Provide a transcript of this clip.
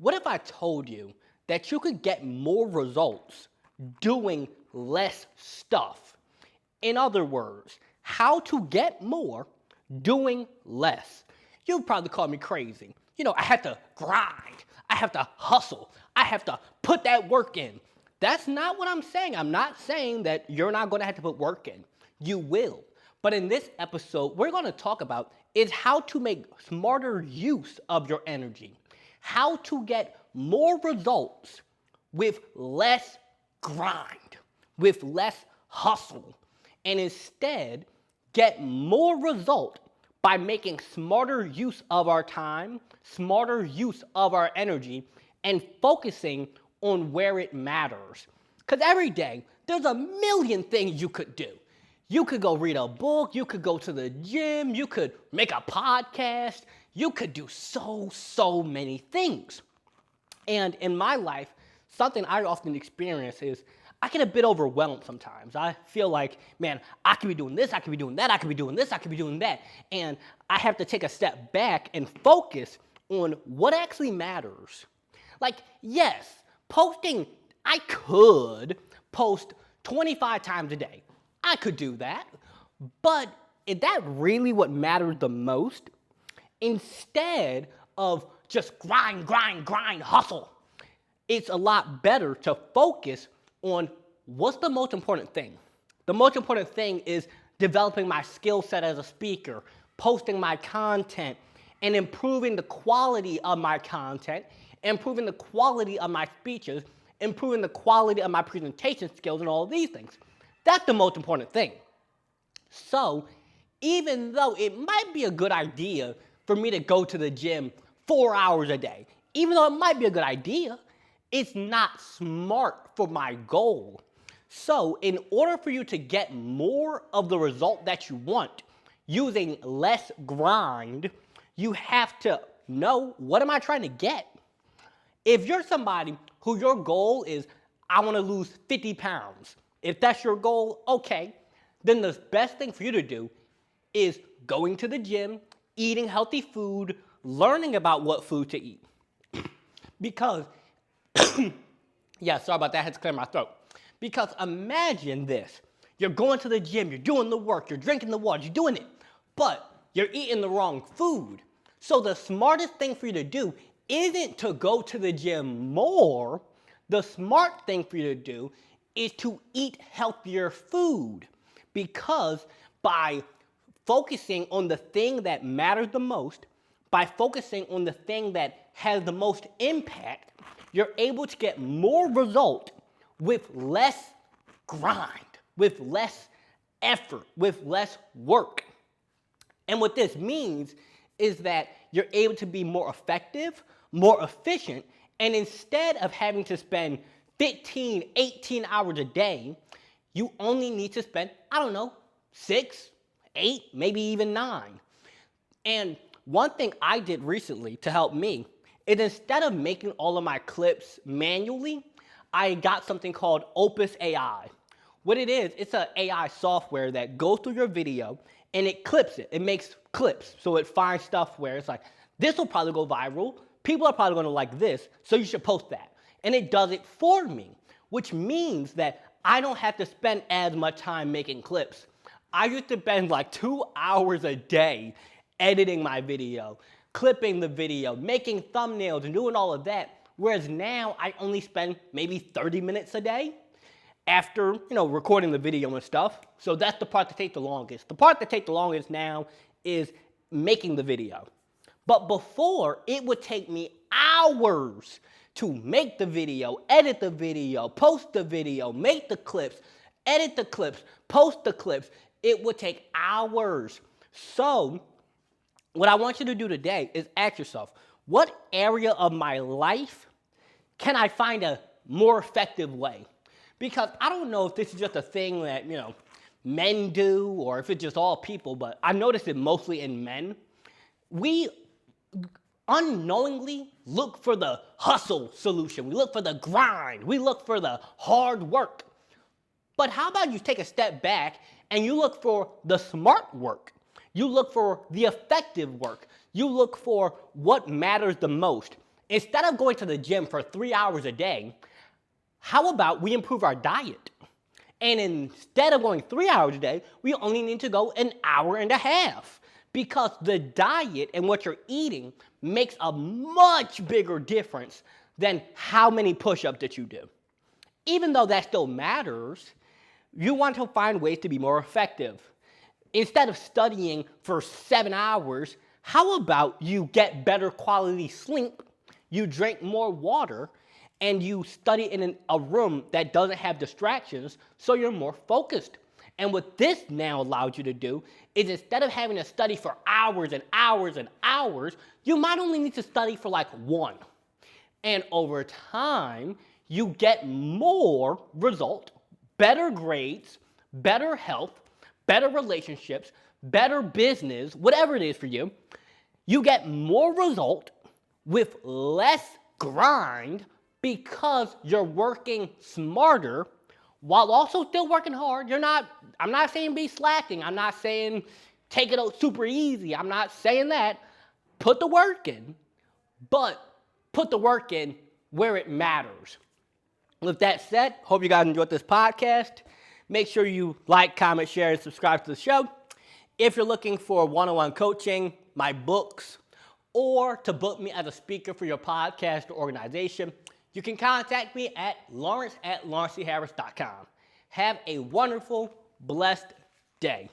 What if I told you that you could get more results doing less stuff? In other words, how to get more doing less. You'd probably call me crazy. I have to grind. I have to hustle. I have to put that work in. That's not what I'm saying. I'm not saying that you're not going to have to put work in. You will. But in this episode, we're going to talk about is how to make smarter use of your energy. How to get more results with less grind, with less hustle, and instead get more result by making smarter use of our time, smarter use of our energy, and focusing on where it matters. Because every day, there's a million things you could do. You could go read a book, you could go to the gym, you could make a podcast, you could do so many things. And in my life, something I often experience is I get a bit overwhelmed sometimes. I feel like, man, I could be doing this, I could be doing that, I could be doing this, I could be doing that. And I have to take a step back and focus on what actually matters. Like, yes, I could post 25 times a day. I could do that. But is that really what matters the most? Instead of just grind, hustle, it's a lot better to focus on what's the most important thing. The most important thing is developing my skill set as a speaker, posting my content, and improving the quality of my content, improving the quality of my speeches, improving the quality of my presentation skills, and all of these things. That's the most important thing. So, even though it might be a good idea for me to go to the gym 4 hours a day, even though it might be a good idea, it's not smart for my goal. So, in order for you to get more of the result that you want using less grind, you have to know, what am I trying to get? If you're somebody who your goal is, I want to lose 50 pounds, if that's your goal, okay, then the best thing for you to do is going to the gym, eating healthy food, learning about what food to eat. Because, yeah, sorry about that, I had to clear my throat. Because imagine this, you're going to the gym, you're doing the work, you're drinking the water, you're doing it, but you're eating the wrong food. So the smartest thing for you to do isn't to go to the gym more. The smart thing for you to do is to eat healthier food, because by focusing on the thing that matters the most, by focusing on the thing that has the most impact, you're able to get more result with less grind, with less effort, with less work. And what this means is that you're able to be more effective, more efficient, and instead of having to spend 15, 18 hours a day, you only need to spend, 6, 8, maybe even 9. And one thing I did recently to help me is instead of making all of my clips manually, I got something called Opus AI. What it is, it's an AI software that goes through your video and it clips it. It makes clips. So it finds stuff where it's like, this will probably go viral. People are probably going to like this, so you should post that. And it does it for me, which means that I don't have to spend as much time making clips. I used to spend like 2 hours a day editing my video, clipping the video, making thumbnails, and doing all of that. Whereas now I only spend maybe 30 minutes a day after, recording the video and stuff. So that's the part that takes the longest. The part that takes the longest now is making the video. But before, it would take me hours to make the video, edit the video, post the video, make the clips, edit the clips, post the clips. It would take hours. So what I want you to do today is ask yourself, what area of my life can I find a more effective way? Because I don't know if this is just a thing that, men do or if it's just all people, but I noticed it mostly in men. We unknowingly look for the hustle solution. We look for the grind. We look for the hard work. But how about you take a step back and you look for the smart work? You look for the effective work. You look for what matters the most. Instead of going to the gym for 3 hours a day, how about we improve our diet? And instead of going 3 hours a day, we only need to go an hour and a half. Because the diet and what you're eating makes a much bigger difference than how many push-ups that you do. Even though that still matters, you want to find ways to be more effective. Instead of studying for 7 hours, how about you get better quality sleep, you drink more water, and you study in a room that doesn't have distractions so you're more focused. And what this now allows you to do is instead of having to study for hours and hours and hours, you might only need to study for like 1. And over time, you get more result, better grades, better health, better relationships, better business, whatever it is for you. You get more result with less grind because you're working smarter while also still working hard. I'm not saying be slacking. I'm not saying take it out super easy. I'm not saying that. Put the work in, but put the work in where it matters. With that said, hope you guys enjoyed this podcast. Make sure you like, comment, share, and subscribe to the show. If you're looking for one-on-one coaching, my books, or to book me as a speaker for your podcast or organization, you can contact me at lawrence@lawrencecharris.com. Have a wonderful, blessed day.